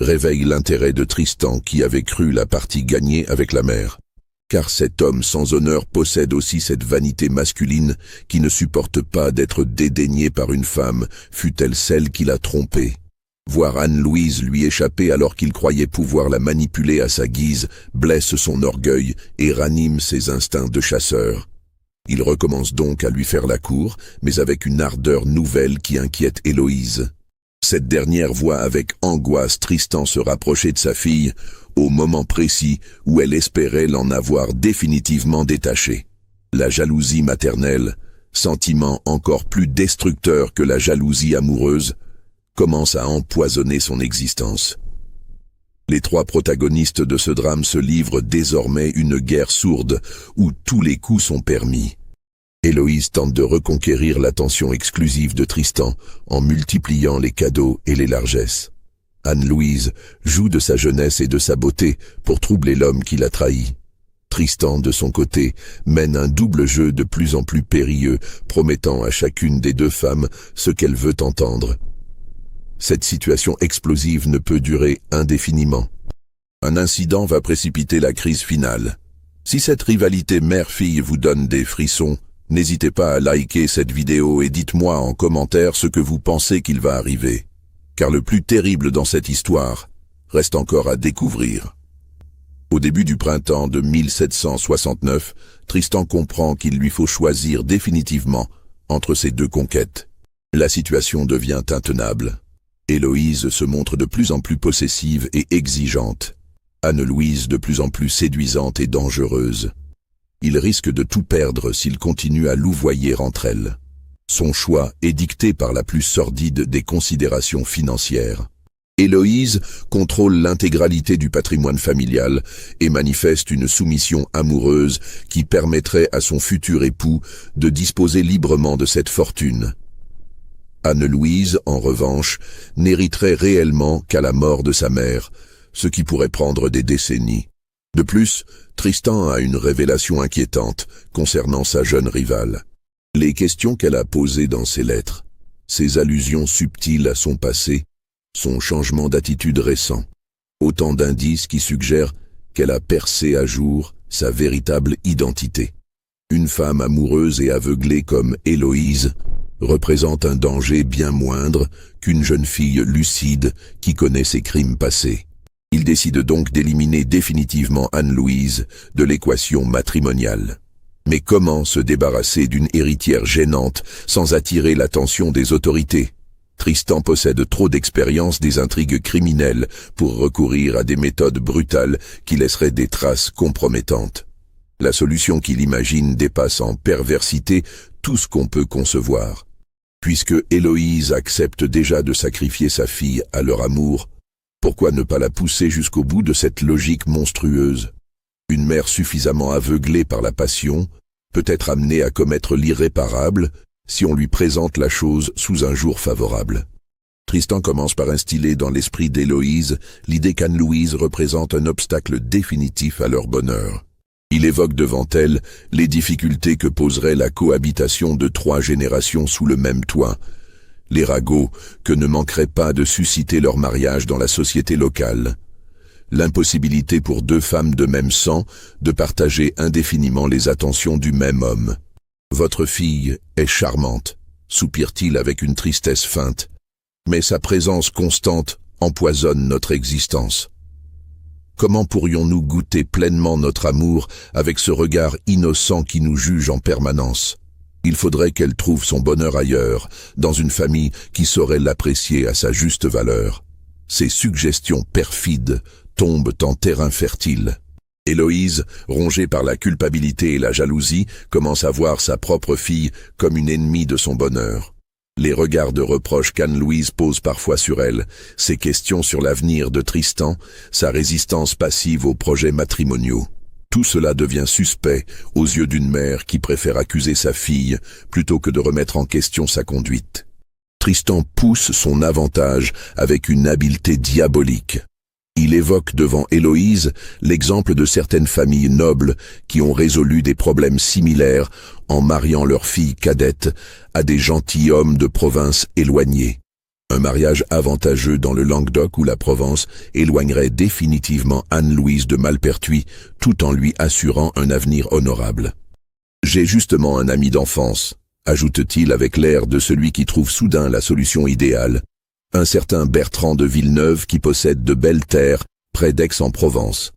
réveille l'intérêt de Tristan qui avait cru la partie gagnée avec la mère. Car cet homme sans honneur possède aussi cette vanité masculine qui ne supporte pas d'être dédaigné par une femme, fût-elle celle qui l'a trompé. Voir Anne-Louise lui échapper alors qu'il croyait pouvoir la manipuler à sa guise blesse son orgueil et ranime ses instincts de chasseur. Il recommence donc à lui faire la cour, mais avec une ardeur nouvelle qui inquiète Héloïse. Cette dernière voit avec angoisse Tristan se rapprocher de sa fille, au moment précis où elle espérait l'en avoir définitivement détaché. La jalousie maternelle, sentiment encore plus destructeur que la jalousie amoureuse, commence à empoisonner son existence. Les 3 protagonistes de ce drame se livrent désormais une guerre sourde où tous les coups sont permis. Héloïse tente de reconquérir l'attention exclusive de Tristan en multipliant les cadeaux et les largesses. Anne-Louise joue de sa jeunesse et de sa beauté pour troubler l'homme qui l'a trahi. Tristan, de son côté, mène un double jeu de plus en plus périlleux, promettant à chacune des 2 femmes ce qu'elle veut entendre. Cette situation explosive ne peut durer indéfiniment. Un incident va précipiter la crise finale. Si cette rivalité mère-fille vous donne des frissons, n'hésitez pas à liker cette vidéo et dites-moi en commentaire ce que vous pensez qu'il va arriver. Car le plus terrible dans cette histoire reste encore à découvrir. Au début du printemps de 1769, Tristan comprend qu'il lui faut choisir définitivement entre ces 2 conquêtes. La situation devient intenable. Héloïse se montre de plus en plus possessive et exigeante. Anne-Louise de plus en plus séduisante et dangereuse. Il risque de tout perdre s'il continue à louvoyer entre elles. Son choix est dicté par la plus sordide des considérations financières. Héloïse contrôle l'intégralité du patrimoine familial et manifeste une soumission amoureuse qui permettrait à son futur époux de disposer librement de cette fortune. Anne-Louise, en revanche, n'hériterait réellement qu'à la mort de sa mère, ce qui pourrait prendre des décennies. De plus, Tristan a une révélation inquiétante concernant sa jeune rivale. Les questions qu'elle a posées dans ses lettres, ses allusions subtiles à son passé, son changement d'attitude récent. Autant d'indices qui suggèrent qu'elle a percé à jour sa véritable identité. Une femme amoureuse et aveuglée comme Héloïse représente un danger bien moindre qu'une jeune fille lucide qui connaît ses crimes passés. Il décide donc d'éliminer définitivement Anne-Louise de l'équation matrimoniale. Mais comment se débarrasser d'une héritière gênante sans attirer l'attention des autorités? Tristan possède trop d'expérience des intrigues criminelles pour recourir à des méthodes brutales qui laisseraient des traces compromettantes. La solution qu'il imagine dépasse en perversité tout ce qu'on peut concevoir. Puisque Héloïse accepte déjà de sacrifier sa fille à leur amour, pourquoi ne pas la pousser jusqu'au bout de cette logique monstrueuse? Une mère suffisamment aveuglée par la passion peut être amenée à commettre l'irréparable si on lui présente la chose sous un jour favorable. Tristan commence par instiller dans l'esprit d'Héloïse l'idée qu'Anne-Louise représente un obstacle définitif à leur bonheur. Il évoque devant elle les difficultés que poserait la cohabitation de 3 générations sous le même toit, les ragots que ne manqueraient pas de susciter leur mariage dans la société locale, l'impossibilité pour 2 femmes de même sang de partager indéfiniment les attentions du même homme. « Votre fille est charmante », soupire-t-il avec une tristesse feinte, « mais sa présence constante empoisonne notre existence. Comment pourrions-nous goûter pleinement notre amour avec ce regard innocent qui nous juge en permanence? Il faudrait qu'elle trouve son bonheur ailleurs, dans une famille qui saurait l'apprécier à sa juste valeur. » Ces suggestions perfides tombent en terrain fertile. Héloïse, rongée par la culpabilité et la jalousie, commence à voir sa propre fille comme une ennemie de son bonheur. Les regards de reproche qu'Anne-Louise pose parfois sur elle, ses questions sur l'avenir de Tristan, sa résistance passive aux projets matrimoniaux. Tout cela devient suspect aux yeux d'une mère qui préfère accuser sa fille plutôt que de remettre en question sa conduite. Tristan pousse son avantage avec une habileté diabolique. Il évoque devant Héloïse l'exemple de certaines familles nobles qui ont résolu des problèmes similaires en mariant leurs filles cadettes à des gentilshommes de province éloignés. Un mariage avantageux dans le Languedoc ou la Provence éloignerait définitivement Anne-Louise de Malpertuis tout en lui assurant un avenir honorable. « J'ai justement un ami d'enfance », ajoute-t-il avec l'air de celui qui trouve soudain la solution idéale. Un certain Bertrand de Villeneuve qui possède de belles terres près d'Aix-en-Provence.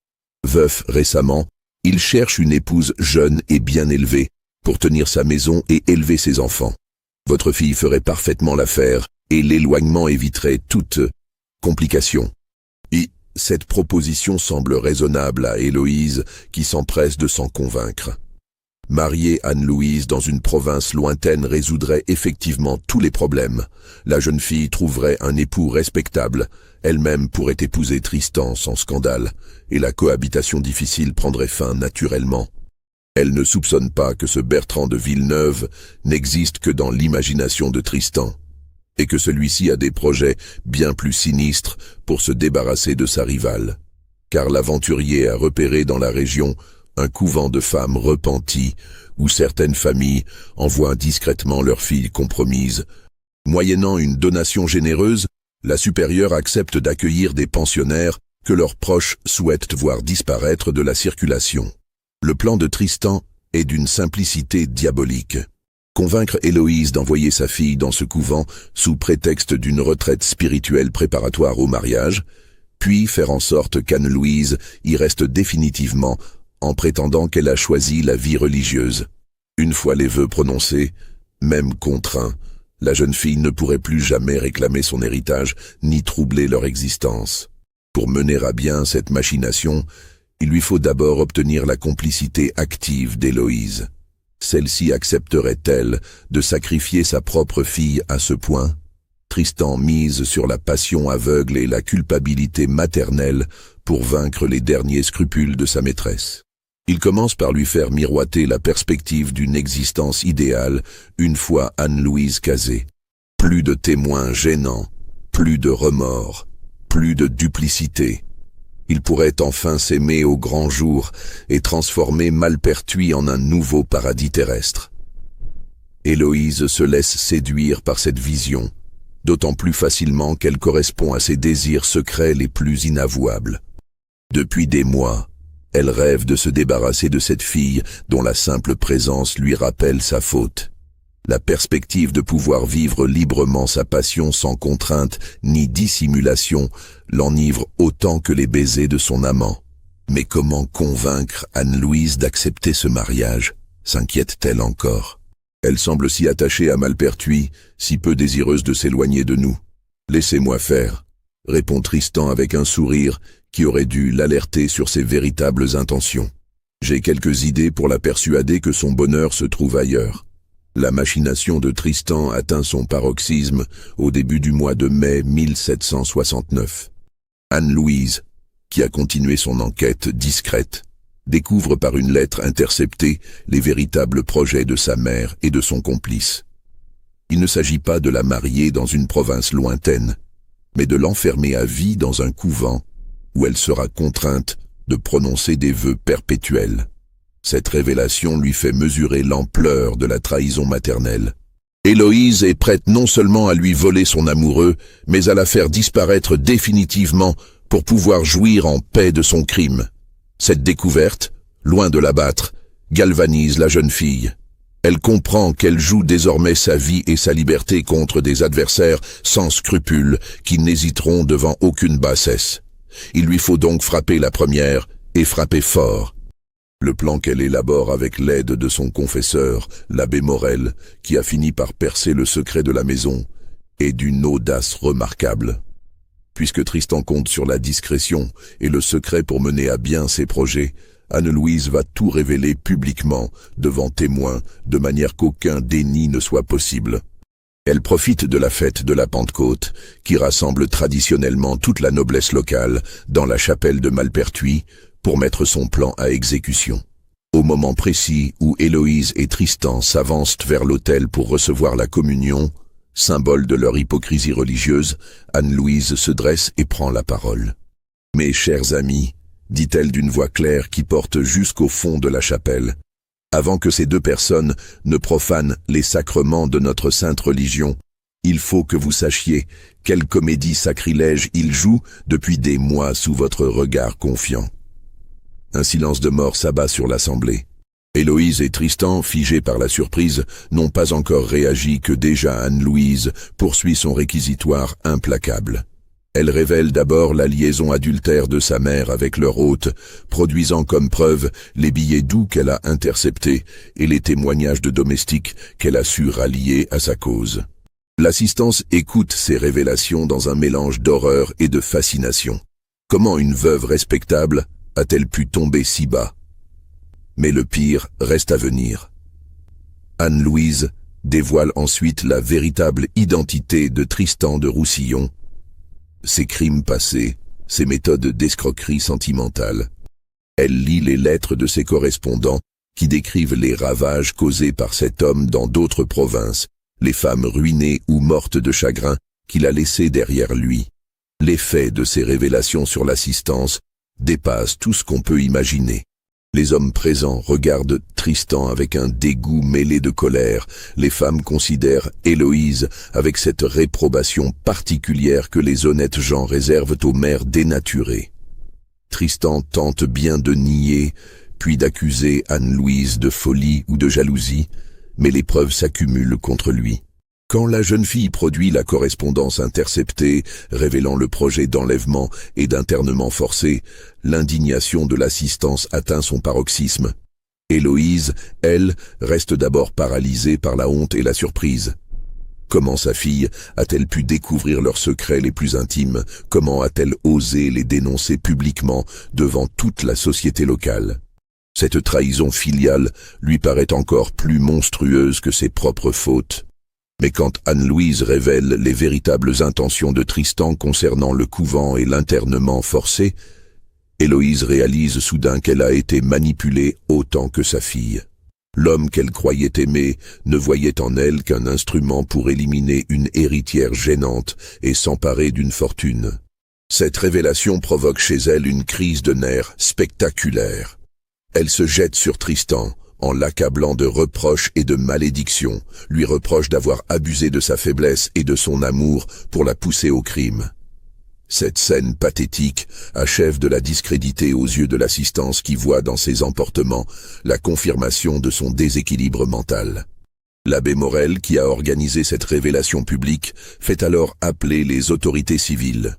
Veuf récemment, il cherche une épouse jeune et bien élevée pour tenir sa maison et élever ses enfants. Votre fille ferait parfaitement l'affaire et l'éloignement éviterait toute complication. Et cette proposition semble raisonnable à Héloïse qui s'empresse de s'en convaincre. Marier Anne-Louise dans une province lointaine résoudrait effectivement tous les problèmes. La jeune fille trouverait un époux respectable, elle-même pourrait épouser Tristan sans scandale, et la cohabitation difficile prendrait fin naturellement. Elle ne soupçonne pas que ce Bertrand de Villeneuve n'existe que dans l'imagination de Tristan, et que celui-ci a des projets bien plus sinistres pour se débarrasser de sa rivale. Car l'aventurier a repéré dans la région un couvent de femmes repenties, où certaines familles envoient discrètement leurs filles compromises. Moyennant une donation généreuse, la supérieure accepte d'accueillir des pensionnaires que leurs proches souhaitent voir disparaître de la circulation. Le plan de Tristan est d'une simplicité diabolique. Convaincre Héloïse d'envoyer sa fille dans ce couvent sous prétexte d'une retraite spirituelle préparatoire au mariage, puis faire en sorte qu'Anne-Louise y reste définitivement en prétendant qu'elle a choisi la vie religieuse. Une fois les vœux prononcés, même contraints, la jeune fille ne pourrait plus jamais réclamer son héritage ni troubler leur existence. Pour mener à bien cette machination, il lui faut d'abord obtenir la complicité active d'Héloïse. Celle-ci accepterait-elle de sacrifier sa propre fille à ce point? Tristan mise sur la passion aveugle et la culpabilité maternelle pour vaincre les derniers scrupules de sa maîtresse. Il commence par lui faire miroiter la perspective d'une existence idéale une fois Anne-Louise casée. Plus de témoins gênants, plus de remords, plus de duplicité. Il pourrait enfin s'aimer au grand jour et transformer Malpertuis en un nouveau paradis terrestre. Héloïse se laisse séduire par cette vision, d'autant plus facilement qu'elle correspond à ses désirs secrets les plus inavouables. Depuis des mois, elle rêve de se débarrasser de cette fille dont la simple présence lui rappelle sa faute. La perspective de pouvoir vivre librement sa passion sans contrainte ni dissimulation l'enivre autant que les baisers de son amant. Mais comment convaincre Anne-Louise d'accepter ce mariage, s'inquiète-t-elle encore. Elle semble si attachée à Malpertuis, si peu désireuse de s'éloigner de nous. « Laissez-moi faire », répond Tristan avec un sourire qui aurait dû l'alerter sur ses véritables intentions. « J'ai quelques idées pour la persuader que son bonheur se trouve ailleurs. » La machination de Tristan atteint son paroxysme au début du mois de mai 1769. Anne-Louise, qui a continué son enquête discrète, découvre par une lettre interceptée les véritables projets de sa mère et de son complice. Il ne s'agit pas de la marier dans une province lointaine, mais de l'enfermer à vie dans un couvent où elle sera contrainte de prononcer des vœux perpétuels. Cette révélation lui fait mesurer l'ampleur de la trahison maternelle. Héloïse est prête non seulement à lui voler son amoureux, mais à la faire disparaître définitivement pour pouvoir jouir en paix de son crime. Cette découverte, loin de l'abattre, galvanise la jeune fille. Elle comprend qu'elle joue désormais sa vie et sa liberté contre des adversaires sans scrupules qui n'hésiteront devant aucune bassesse. Il lui faut donc frapper la première et frapper fort. Le plan qu'elle élabore avec l'aide de son confesseur, l'abbé Morel, qui a fini par percer le secret de la maison, est d'une audace remarquable. Puisque Tristan compte sur la discrétion et le secret pour mener à bien ses projets, Anne-Louise va tout révéler publiquement, devant témoins, de manière qu'aucun déni ne soit possible. Elle profite de la fête de la Pentecôte, qui rassemble traditionnellement toute la noblesse locale dans la chapelle de Malpertuis, pour mettre son plan à exécution. Au moment précis où Héloïse et Tristan s'avancent vers l'autel pour recevoir la communion, symbole de leur hypocrisie religieuse, Anne-Louise se dresse et prend la parole. « Mes chers amis, dit-elle d'une voix claire qui porte jusqu'au fond de la chapelle, avant que ces deux personnes ne profanent les sacrements de notre sainte religion, il faut que vous sachiez quelle comédie sacrilège ils jouent depuis des mois sous votre regard confiant. » Un silence de mort s'abat sur l'assemblée. Héloïse et Tristan, figés par la surprise, n'ont pas encore réagi que déjà Anne-Louise poursuit son réquisitoire implacable. Elle révèle d'abord la liaison adultère de sa mère avec leur hôte, produisant comme preuve les billets doux qu'elle a interceptés et les témoignages de domestiques qu'elle a su rallier à sa cause. L'assistance écoute ces révélations dans un mélange d'horreur et de fascination. Comment une veuve respectable a-t-elle pu tomber si bas? Mais le pire reste à venir. Anne-Louise dévoile ensuite la véritable identité de Tristan de Roussillon, ses crimes passés, ses méthodes d'escroquerie sentimentale. Elle lit les lettres de ses correspondants qui décrivent les ravages causés par cet homme dans d'autres provinces, les femmes ruinées ou mortes de chagrin qu'il a laissées derrière lui. L'effet de ces révélations sur l'assistance dépasse tout ce qu'on peut imaginer. Les hommes présents regardent Tristan avec un dégoût mêlé de colère. Les femmes considèrent Héloïse avec cette réprobation particulière que les honnêtes gens réservent aux mères dénaturées. Tristan tente bien de nier, puis d'accuser Anne-Louise de folie ou de jalousie, mais les preuves s'accumulent contre lui. Quand la jeune fille produit la correspondance interceptée, révélant le projet d'enlèvement et d'internement forcé, l'indignation de l'assistance atteint son paroxysme. Héloïse, elle, reste d'abord paralysée par la honte et la surprise. Comment sa fille a-t-elle pu découvrir leurs secrets les plus intimes? Comment a-t-elle osé les dénoncer publiquement devant toute la société locale? Cette trahison filiale lui paraît encore plus monstrueuse que ses propres fautes. Mais quand Anne-Louise révèle les véritables intentions de Tristan concernant le couvent et l'internement forcé, Héloïse réalise soudain qu'elle a été manipulée autant que sa fille. L'homme qu'elle croyait aimer ne voyait en elle qu'un instrument pour éliminer une héritière gênante et s'emparer d'une fortune. Cette révélation provoque chez elle une crise de nerfs spectaculaire. Elle se jette sur Tristan, en l'accablant de reproches et de malédictions, lui reproche d'avoir abusé de sa faiblesse et de son amour pour la pousser au crime. Cette scène pathétique achève de la discréditer aux yeux de l'assistance qui voit dans ses emportements la confirmation de son déséquilibre mental. L'abbé Morel, qui a organisé cette révélation publique, fait alors appeler les autorités civiles.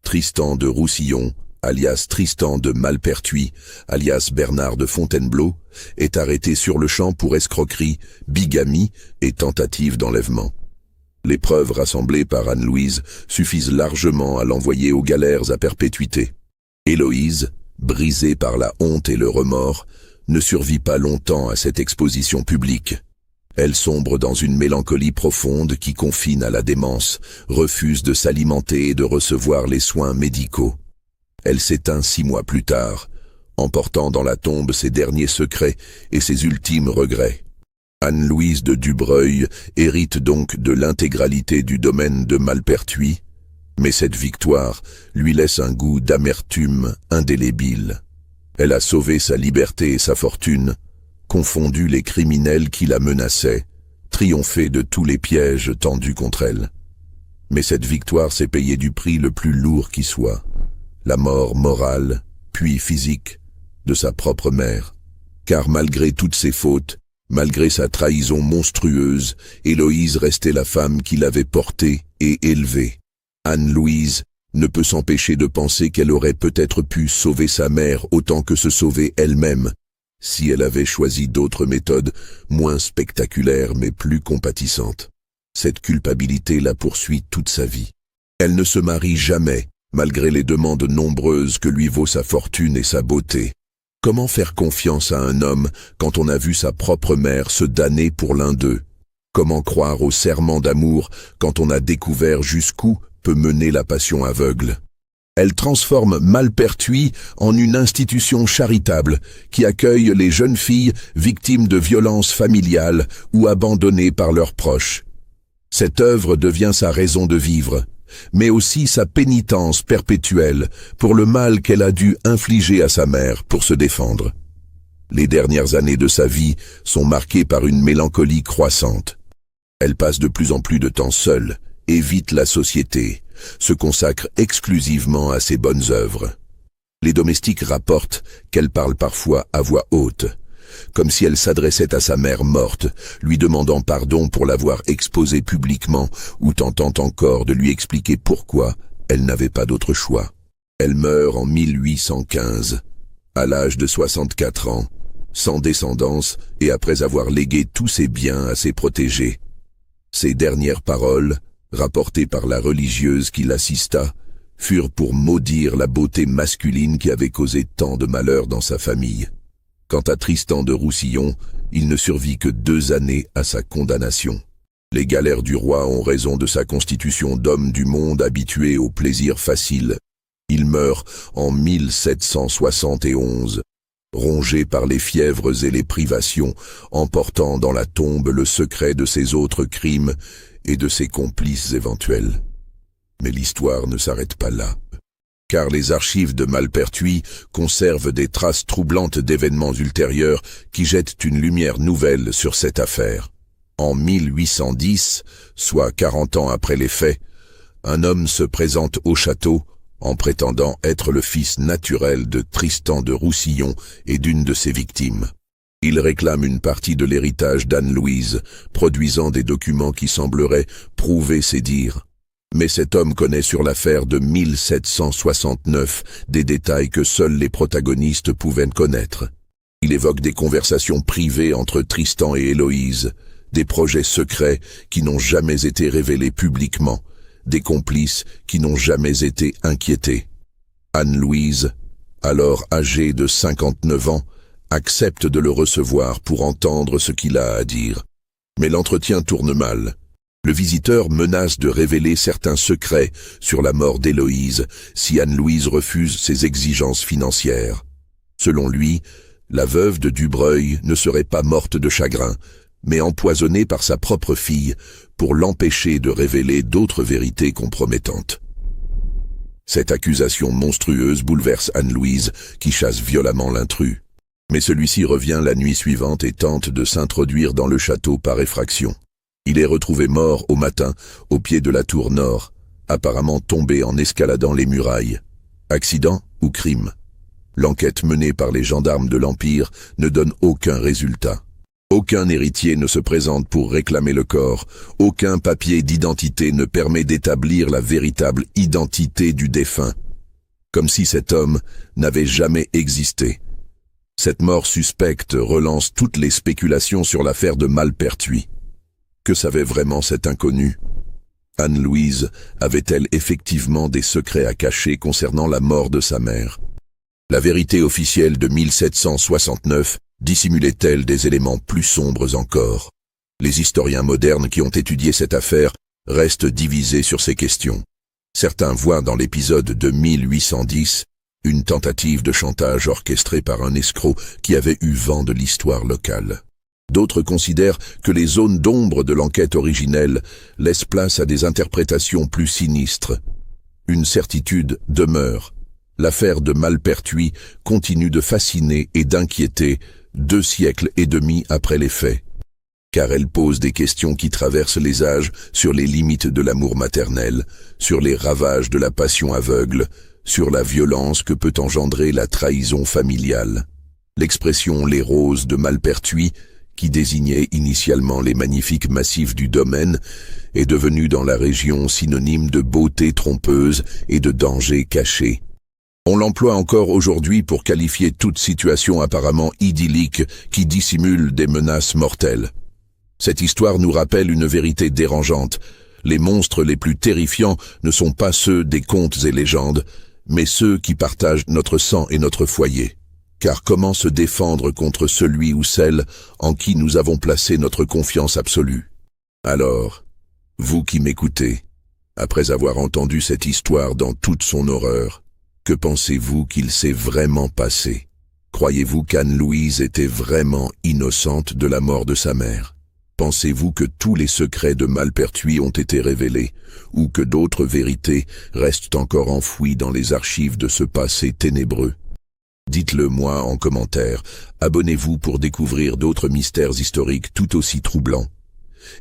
Tristan de Roussillon, alias Tristan de Malpertuis, alias Bernard de Fontainebleau, est arrêté sur le champ pour escroquerie, bigamie et tentative d'enlèvement. Les preuves rassemblées par Anne-Louise suffisent largement à l'envoyer aux galères à perpétuité. Héloïse, brisée par la honte et le remords, ne survit pas longtemps à cette exposition publique. Elle sombre dans une mélancolie profonde qui confine à la démence, refuse de s'alimenter et de recevoir les soins médicaux. Elle s'éteint 6 mois plus tard, emportant dans la tombe ses derniers secrets et ses ultimes regrets. Anne-Louise de Dubreuil hérite donc de l'intégralité du domaine de Malpertuis, mais cette victoire lui laisse un goût d'amertume indélébile. Elle a sauvé sa liberté et sa fortune, confondu les criminels qui la menaçaient, triomphé de tous les pièges tendus contre elle. Mais cette victoire s'est payée du prix le plus lourd qui soit, la mort morale, puis physique, de sa propre mère. Car malgré toutes ses fautes, malgré sa trahison monstrueuse, Héloïse restait la femme qui l'avait portée et élevée. Anne-Louise ne peut s'empêcher de penser qu'elle aurait peut-être pu sauver sa mère autant que se sauver elle-même, si elle avait choisi d'autres méthodes, moins spectaculaires mais plus compatissantes. Cette culpabilité la poursuit toute sa vie. Elle ne se marie jamais, malgré les demandes nombreuses que lui vaut sa fortune et sa beauté. Comment faire confiance à un homme quand on a vu sa propre mère se damner pour l'un d'eux? Comment croire au serment d'amour quand on a découvert jusqu'où peut mener la passion aveugle? Elle transforme Malpertuis en une institution charitable qui accueille les jeunes filles victimes de violences familiales ou abandonnées par leurs proches. Cette œuvre devient sa raison de vivre, mais aussi sa pénitence perpétuelle pour le mal qu'elle a dû infliger à sa mère pour se défendre. Les dernières années de sa vie sont marquées par une mélancolie croissante. Elle passe de plus en plus de temps seule, évite la société, se consacre exclusivement à ses bonnes œuvres. Les domestiques rapportent qu'elle parle parfois à voix haute, comme si elle s'adressait à sa mère morte, lui demandant pardon pour l'avoir exposée publiquement ou tentant encore de lui expliquer pourquoi elle n'avait pas d'autre choix. Elle meurt en 1815, à l'âge de 64 ans, sans descendance et après avoir légué tous ses biens à ses protégés. Ses dernières paroles, rapportées par la religieuse qui l'assista, furent pour maudire la beauté masculine qui avait causé tant de malheur dans sa famille. Quant à Tristan de Roussillon, il ne survit que 2 années à sa condamnation. Les galères du roi ont raison de sa constitution d'homme du monde habitué au plaisir facile. Il meurt en 1771, rongé par les fièvres et les privations, emportant dans la tombe le secret de ses autres crimes et de ses complices éventuels. Mais l'histoire ne s'arrête pas là, car les archives de Malpertuis conservent des traces troublantes d'événements ultérieurs qui jettent une lumière nouvelle sur cette affaire. En 1810, soit 40 ans après les faits, un homme se présente au château en prétendant être le fils naturel de Tristan de Roussillon et d'une de ses victimes. Il réclame une partie de l'héritage d'Anne-Louise, produisant des documents qui sembleraient prouver ses dires. Mais cet homme connaît sur l'affaire de 1769 des détails que seuls les protagonistes pouvaient connaître. Il évoque des conversations privées entre Tristan et Héloïse, des projets secrets qui n'ont jamais été révélés publiquement, des complices qui n'ont jamais été inquiétés. Anne-Louise, alors âgée de 59 ans, accepte de le recevoir pour entendre ce qu'il a à dire. Mais l'entretien tourne mal. Le visiteur menace de révéler certains secrets sur la mort d'Héloïse si Anne-Louise refuse ses exigences financières. Selon lui, la veuve de Dubreuil ne serait pas morte de chagrin, mais empoisonnée par sa propre fille pour l'empêcher de révéler d'autres vérités compromettantes. Cette accusation monstrueuse bouleverse Anne-Louise, qui chasse violemment l'intrus. Mais celui-ci revient la nuit suivante et tente de s'introduire dans le château par effraction. Il est retrouvé mort au matin, au pied de la tour nord, apparemment tombé en escaladant les murailles. Accident ou crime? L'enquête menée par les gendarmes de l'Empire ne donne aucun résultat. Aucun héritier ne se présente pour réclamer le corps, aucun papier d'identité ne permet d'établir la véritable identité du défunt. Comme si cet homme n'avait jamais existé. Cette mort suspecte relance toutes les spéculations sur l'affaire de Malpertuis. Que savait vraiment cet inconnu? Anne-Louise avait-elle effectivement des secrets à cacher concernant la mort de sa mère? La vérité officielle de 1769 dissimulait-elle des éléments plus sombres encore? Les historiens modernes qui ont étudié cette affaire restent divisés sur ces questions. Certains voient dans l'épisode de 1810 une tentative de chantage orchestrée par un escroc qui avait eu vent de l'histoire locale. D'autres considèrent que les zones d'ombre de l'enquête originelle laissent place à des interprétations plus sinistres. Une certitude demeure. L'affaire de Malpertuis continue de fasciner et d'inquiéter 2 siècles et demi après les faits. Car elle pose des questions qui traversent les âges sur les limites de l'amour maternel, sur les ravages de la passion aveugle, sur la violence que peut engendrer la trahison familiale. L'expression « les roses de Malpertuis » qui désignait initialement les magnifiques massifs du domaine, est devenue dans la région synonyme de beauté trompeuse et de danger caché. On l'emploie encore aujourd'hui pour qualifier toute situation apparemment idyllique qui dissimule des menaces mortelles. Cette histoire nous rappelle une vérité dérangeante. Les monstres les plus terrifiants ne sont pas ceux des contes et légendes, mais ceux qui partagent notre sang et notre foyer. Car comment se défendre contre celui ou celle en qui nous avons placé notre confiance absolue? Alors, vous qui m'écoutez, après avoir entendu cette histoire dans toute son horreur, que pensez-vous qu'il s'est vraiment passé? Croyez-vous qu'Anne-Louise était vraiment innocente de la mort de sa mère? Pensez-vous que tous les secrets de Malpertuis ont été révélés, ou que d'autres vérités restent encore enfouies dans les archives de ce passé ténébreux? Dites-le moi en commentaire, abonnez-vous pour découvrir d'autres mystères historiques tout aussi troublants.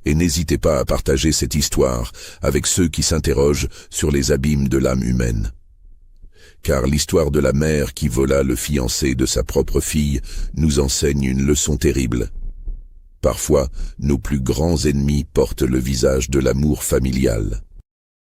Et n'hésitez pas à partager cette histoire avec ceux qui s'interrogent sur les abîmes de l'âme humaine. Car l'histoire de la mère qui vola le fiancé de sa propre fille nous enseigne une leçon terrible. Parfois, nos plus grands ennemis portent le visage de l'amour familial.